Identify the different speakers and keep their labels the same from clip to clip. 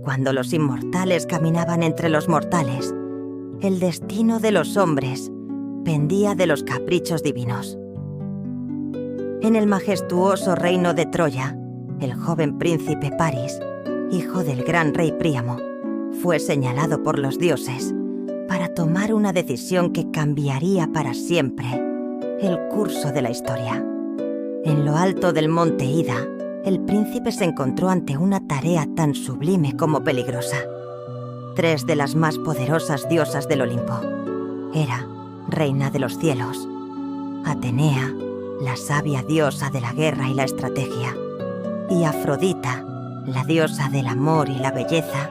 Speaker 1: cuando los inmortales caminaban entre los mortales, el destino de los hombres pendía de los caprichos divinos. En el majestuoso reino de Troya, el joven príncipe París, hijo del gran rey Príamo, fue señalado por los dioses para tomar una decisión que cambiaría para siempre el curso de la historia. En lo alto del monte Ida, el príncipe se encontró ante una tarea tan sublime como peligrosa. 3 de las más poderosas diosas del Olimpo, Hera, reina de los cielos; Atenea, la sabia diosa de la guerra y la estrategia; y Afrodita, la diosa del amor y la belleza,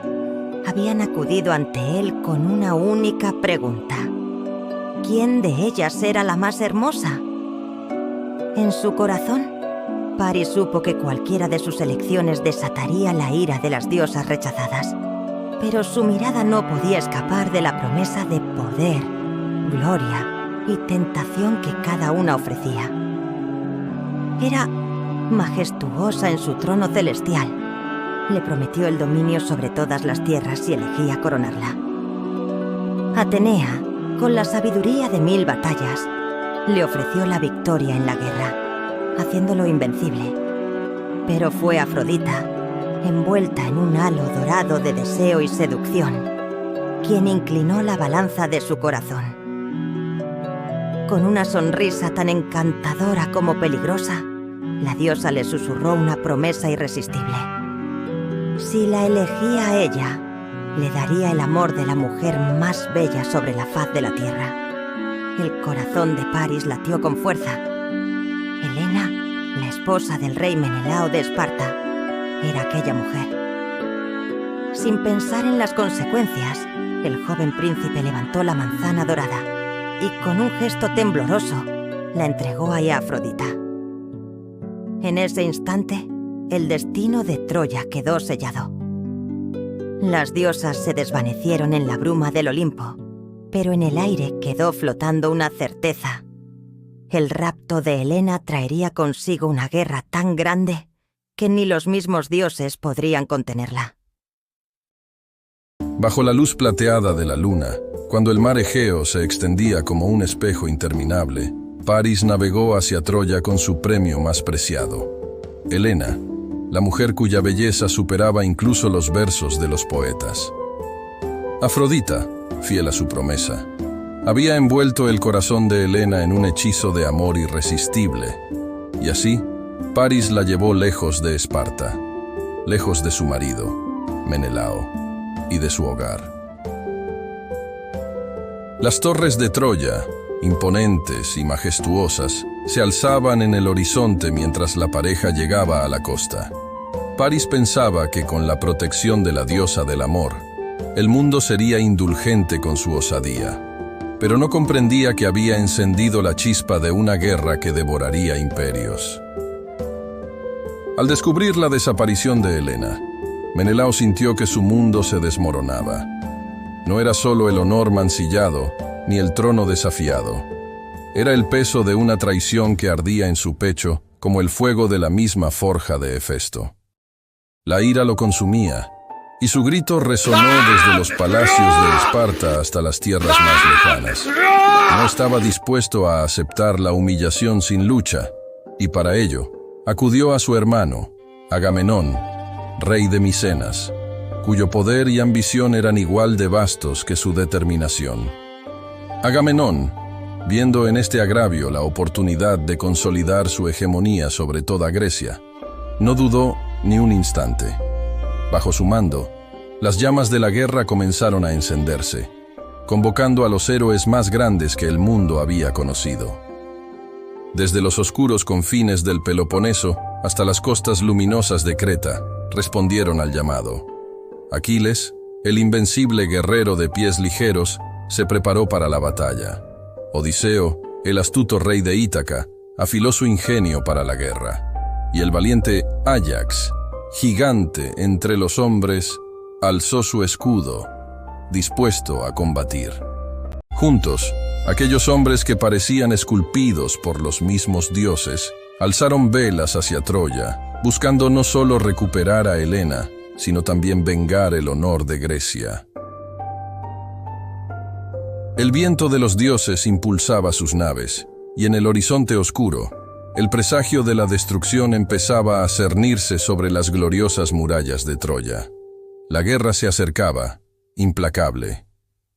Speaker 1: habían acudido ante él con una única pregunta: ¿quién de ellas era la más hermosa? En su corazón, París supo que cualquiera de sus elecciones desataría la ira de las diosas rechazadas, pero su mirada no podía escapar de la promesa de poder, gloria y tentación que cada una ofrecía. Era majestuosa en su trono celestial. Le prometió el dominio sobre todas las tierras si elegía coronarla. Atenea, con la sabiduría de 1000 batallas, le ofreció la victoria en la guerra, haciéndolo invencible. Pero fue Afrodita, envuelta en un halo dorado de deseo y seducción, quien inclinó la balanza de su corazón. Con una sonrisa tan encantadora como peligrosa, la diosa le susurró una promesa irresistible. Si la elegía a ella, le daría el amor de la mujer más bella sobre la faz de la tierra. El corazón de París latió con fuerza. Helena, la esposa del rey Menelao de Esparta, era aquella mujer. Sin pensar en las consecuencias, el joven príncipe levantó la manzana dorada y con un gesto tembloroso la entregó a Afrodita. En ese instante, el destino de Troya quedó sellado. Las diosas se desvanecieron en la bruma del Olimpo, pero en el aire quedó flotando una certeza. El rapto de Helena traería consigo una guerra tan grande que ni los mismos dioses podrían contenerla.
Speaker 2: Bajo la luz plateada de la luna, cuando el mar Egeo se extendía como un espejo interminable, París navegó hacia Troya con su premio más preciado: Helena, la mujer cuya belleza superaba incluso los versos de los poetas. Afrodita, fiel a su promesa, había envuelto el corazón de Helena en un hechizo de amor irresistible, y así, París la llevó lejos de Esparta, lejos de su marido, Menelao, y de su hogar. Las torres de Troya, imponentes y majestuosas, se alzaban en el horizonte mientras la pareja llegaba a la costa. París pensaba que con la protección de la diosa del amor, el mundo sería indulgente con su osadía, pero no comprendía que había encendido la chispa de una guerra que devoraría imperios. Al descubrir la desaparición de Helena, Menelao sintió que su mundo se desmoronaba. No era solo el honor mancillado, ni el trono desafiado. Era el peso de una traición que ardía en su pecho como el fuego de la misma forja de Hefesto. La ira lo consumía, y su grito resonó desde los palacios de Esparta hasta las tierras más lejanas. No estaba dispuesto a aceptar la humillación sin lucha, y para ello acudió a su hermano, Agamenón, rey de Micenas, cuyo poder y ambición eran igual de vastos que su determinación. Agamenón, viendo en este agravio la oportunidad de consolidar su hegemonía sobre toda Grecia, no dudó ni un instante. Bajo su mando, las llamas de la guerra comenzaron a encenderse, convocando a los héroes más grandes que el mundo había conocido. Desde los oscuros confines del Peloponeso hasta las costas luminosas de Creta, respondieron al llamado. Aquiles, el invencible guerrero de pies ligeros, se preparó para la batalla. Odiseo, el astuto rey de Ítaca, afiló su ingenio para la guerra. Y el valiente Áyax, gigante entre los hombres, alzó su escudo, dispuesto a combatir. Juntos, aquellos hombres que parecían esculpidos por los mismos dioses, alzaron velas hacia Troya, buscando no solo recuperar a Helena, sino también vengar el honor de Grecia. El viento de los dioses impulsaba sus naves, y en el horizonte oscuro, el presagio de la destrucción empezaba a cernirse sobre las gloriosas murallas de Troya. La guerra se acercaba, implacable,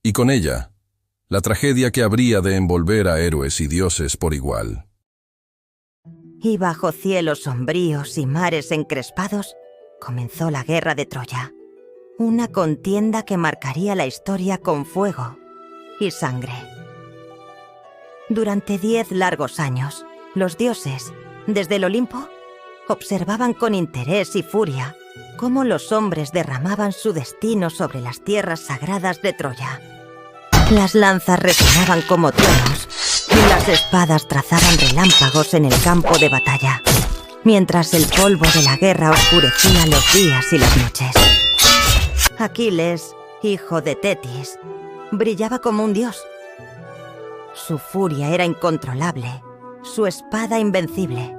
Speaker 2: y con ella, la tragedia que habría de envolver a héroes y dioses por igual.
Speaker 1: Y bajo cielos sombríos y mares encrespados, comenzó la guerra de Troya, una contienda que marcaría la historia con fuego y sangre. Durante 10 largos años, los dioses, desde el Olimpo, observaban con interés y furia cómo los hombres derramaban su destino sobre las tierras sagradas de Troya. Las lanzas resonaban como truenos y las espadas trazaban relámpagos en el campo de batalla, mientras el polvo de la guerra oscurecía los días y las noches. Aquiles, hijo de Tetis, brillaba como un dios. Su furia era incontrolable, su espada invencible.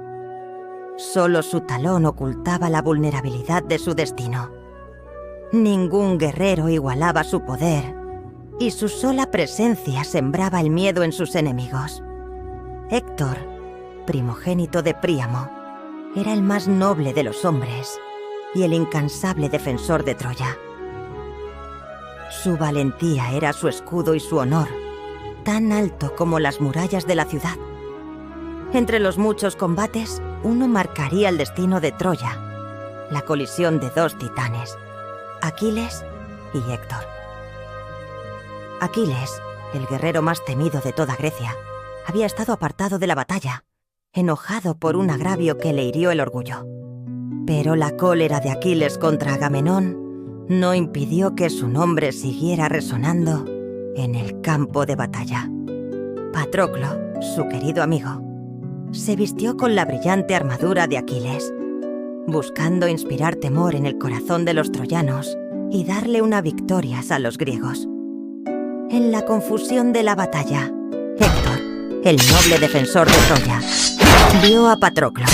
Speaker 1: Solo su talón ocultaba la vulnerabilidad de su destino. Ningún guerrero igualaba su poder, y su sola presencia sembraba el miedo en sus enemigos. Héctor, primogénito de Príamo, era el más noble de los hombres y el incansable defensor de Troya. Su valentía era su escudo y su honor, tan alto como las murallas de la ciudad. Entre los muchos combates, uno marcaría el destino de Troya, la colisión de 2 titanes, Aquiles y Héctor. Aquiles, el guerrero más temido de toda Grecia, había estado apartado de la batalla, enojado por un agravio que le hirió el orgullo. Pero la cólera de Aquiles contra Agamenón no impidió que su nombre siguiera resonando en el campo de batalla. Patroclo, su querido amigo, se vistió con la brillante armadura de Aquiles, buscando inspirar temor en el corazón de los troyanos y darle una victoria a los griegos. En la confusión de la batalla, Héctor, el noble defensor de Troya, vio a Patroclo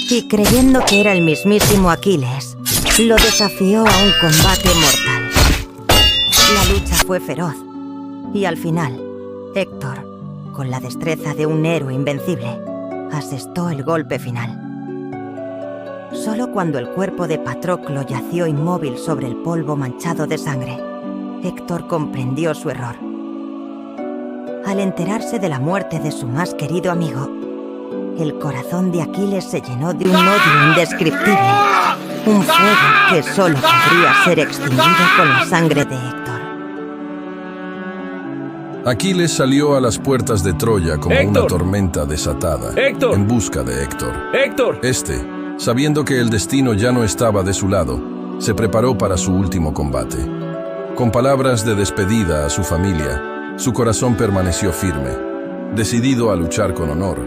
Speaker 1: y, creyendo que era el mismísimo Aquiles, lo desafió a un combate mortal. La lucha fue feroz y al final, Héctor, con la destreza de un héroe invencible, asestó el golpe final. Solo cuando el cuerpo de Patroclo yació inmóvil sobre el polvo manchado de sangre, Héctor comprendió su error. Al enterarse de la muerte de su más querido amigo, el corazón de Aquiles se llenó de un odio indescriptible, un fuego que solo podría ser extinguido con la sangre de Héctor.
Speaker 2: Aquiles salió a las puertas de Troya como
Speaker 3: ¡Héctor!
Speaker 2: Una tormenta desatada,
Speaker 3: ¡Héctor!
Speaker 2: en busca de Héctor.
Speaker 3: ¡Héctor!
Speaker 2: Este, sabiendo que el destino ya no estaba de su lado, se preparó para su último combate. Con palabras de despedida a su familia, su corazón permaneció firme, decidido a luchar con honor,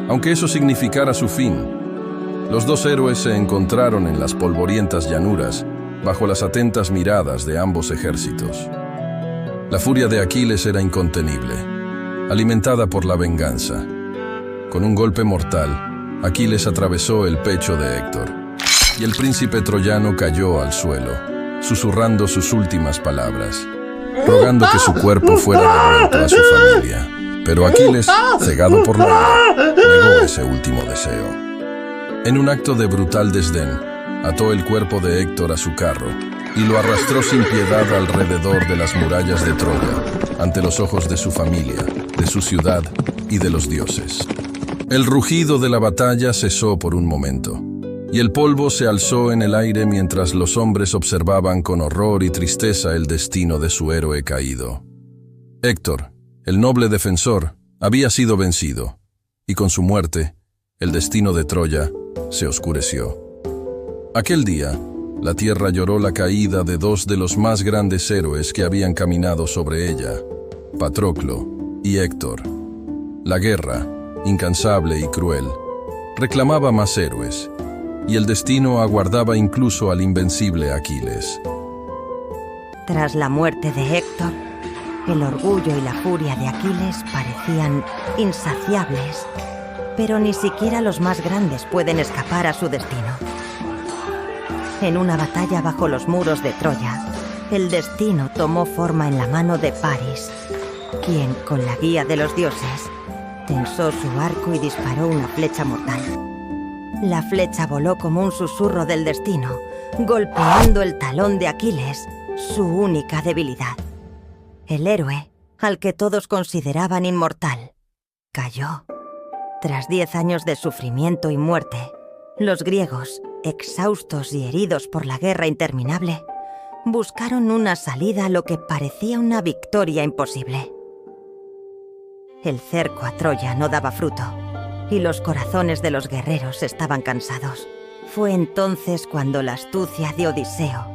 Speaker 2: aunque eso significara su fin. Los 2 héroes se encontraron en las polvorientas llanuras, bajo las atentas miradas de ambos ejércitos. La furia de Aquiles era incontenible, alimentada por la venganza. Con un golpe mortal, Aquiles atravesó el pecho de Héctor, y el príncipe troyano cayó al suelo, susurrando sus últimas palabras, rogando que su cuerpo fuera devuelto a su familia. Pero Aquiles, cegado por la ira, negó ese último deseo. En un acto de brutal desdén, ató el cuerpo de Héctor a su carro y lo arrastró sin piedad alrededor de las murallas de Troya, ante los ojos de su familia, de su ciudad y de los dioses. El rugido de la batalla cesó por un momento, y el polvo se alzó en el aire mientras los hombres observaban con horror y tristeza el destino de su héroe caído. Héctor, el noble defensor, había sido vencido, y con su muerte, el destino de Troya se oscureció. Aquel día, la tierra lloró la caída de 2 de los más grandes héroes que habían caminado sobre ella, Patroclo y Héctor. La guerra, incansable y cruel, reclamaba más héroes, y el destino aguardaba incluso al invencible Aquiles.
Speaker 1: Tras la muerte de Héctor, el orgullo y la furia de Aquiles parecían insaciables, pero ni siquiera los más grandes pueden escapar a su destino. En una batalla bajo los muros de Troya, el destino tomó forma en la mano de Paris, quien, con la guía de los dioses, tensó su arco y disparó una flecha mortal. La flecha voló como un susurro del destino, golpeando el talón de Aquiles, su única debilidad. El héroe, al que todos consideraban inmortal, cayó. Tras 10 años de sufrimiento y muerte, los griegos, exhaustos y heridos por la guerra interminable, buscaron una salida a lo que parecía una victoria imposible. El cerco a Troya no daba fruto, y los corazones de los guerreros estaban cansados. Fue entonces cuando la astucia de Odiseo,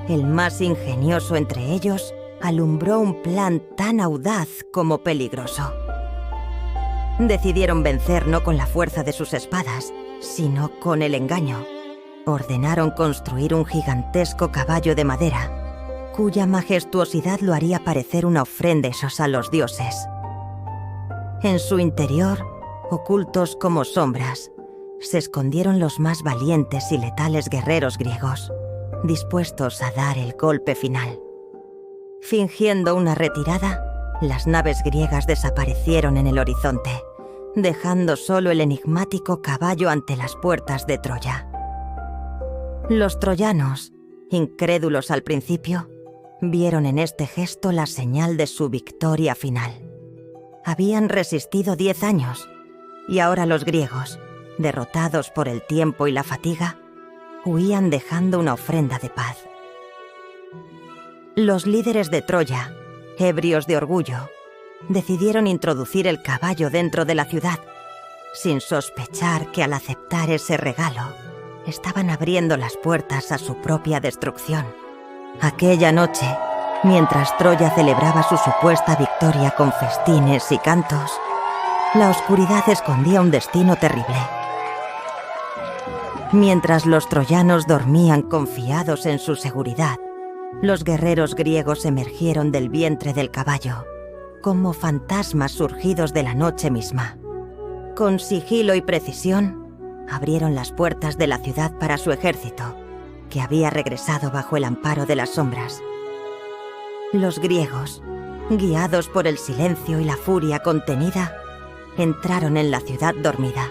Speaker 1: el más ingenioso entre ellos, alumbró un plan tan audaz como peligroso. Decidieron vencer no con la fuerza de sus espadas, sino con el engaño. Ordenaron construir un gigantesco caballo de madera, cuya majestuosidad lo haría parecer una ofrenda a los dioses. En su interior, ocultos como sombras, se escondieron los más valientes y letales guerreros griegos, dispuestos a dar el golpe final. Fingiendo una retirada, las naves griegas desaparecieron en el horizonte, dejando solo el enigmático caballo ante las puertas de Troya. Los troyanos, incrédulos al principio, vieron en este gesto la señal de su victoria final. Habían resistido 10 años, y ahora los griegos, derrotados por el tiempo y la fatiga, huían dejando una ofrenda de paz. Los líderes de Troya, ebrios de orgullo, decidieron introducir el caballo dentro de la ciudad, sin sospechar que al aceptar ese regalo, estaban abriendo las puertas a su propia destrucción. Aquella noche, mientras Troya celebraba su supuesta victoria con festines y cantos, la oscuridad escondía un destino terrible. Mientras los troyanos dormían confiados en su seguridad, los guerreros griegos emergieron del vientre del caballo, como fantasmas surgidos de la noche misma. Con sigilo y precisión, abrieron las puertas de la ciudad para su ejército, que había regresado bajo el amparo de las sombras. Los griegos, guiados por el silencio y la furia contenida, entraron en la ciudad dormida.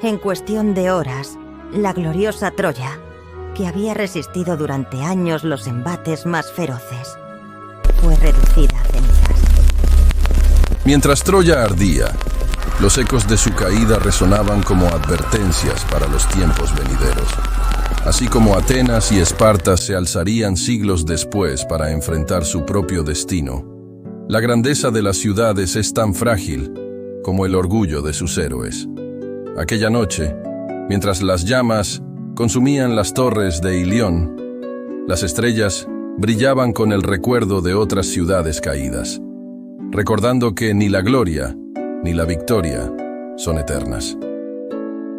Speaker 1: En cuestión de horas, la gloriosa Troya, que había resistido durante años los embates más feroces, fue reducida a cenizas.
Speaker 2: Mientras Troya ardía, los ecos de su caída resonaban como advertencias para los tiempos venideros. Así como Atenas y Esparta se alzarían siglos después para enfrentar su propio destino, la grandeza de las ciudades es tan frágil como el orgullo de sus héroes. Aquella noche, mientras las llamas consumían las torres de Ilión, las estrellas brillaban con el recuerdo de otras ciudades caídas, recordando que ni la gloria ni la victoria son eternas.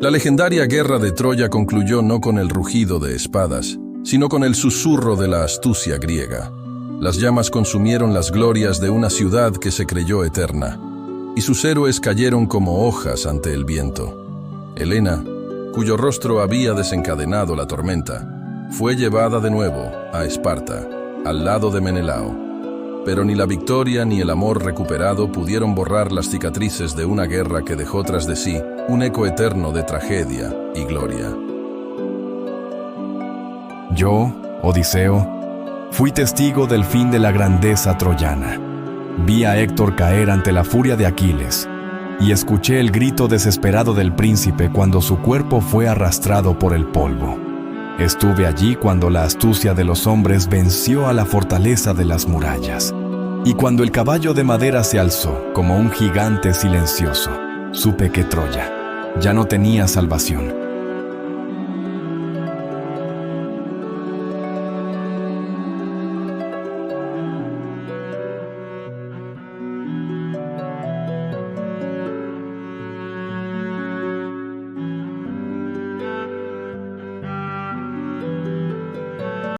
Speaker 2: La legendaria guerra de Troya concluyó no con el rugido de espadas, sino con el susurro de la astucia griega. Las llamas consumieron las glorias de una ciudad que se creyó eterna, y sus héroes cayeron como hojas ante el viento. Helena, cuyo rostro había desencadenado la tormenta, fue llevada de nuevo a Esparta, al lado de Menelao. Pero ni la victoria ni el amor recuperado pudieron borrar las cicatrices de una guerra que dejó tras de sí un eco eterno de tragedia y gloria.
Speaker 3: Yo, Odiseo, fui testigo del fin de la grandeza troyana. Vi a Héctor caer ante la furia de Aquiles y escuché el grito desesperado del príncipe cuando su cuerpo fue arrastrado por el polvo. Estuve allí cuando la astucia de los hombres venció a la fortaleza de las murallas. Y cuando el caballo de madera se alzó como un gigante silencioso, supe que Troya ya no tenía salvación.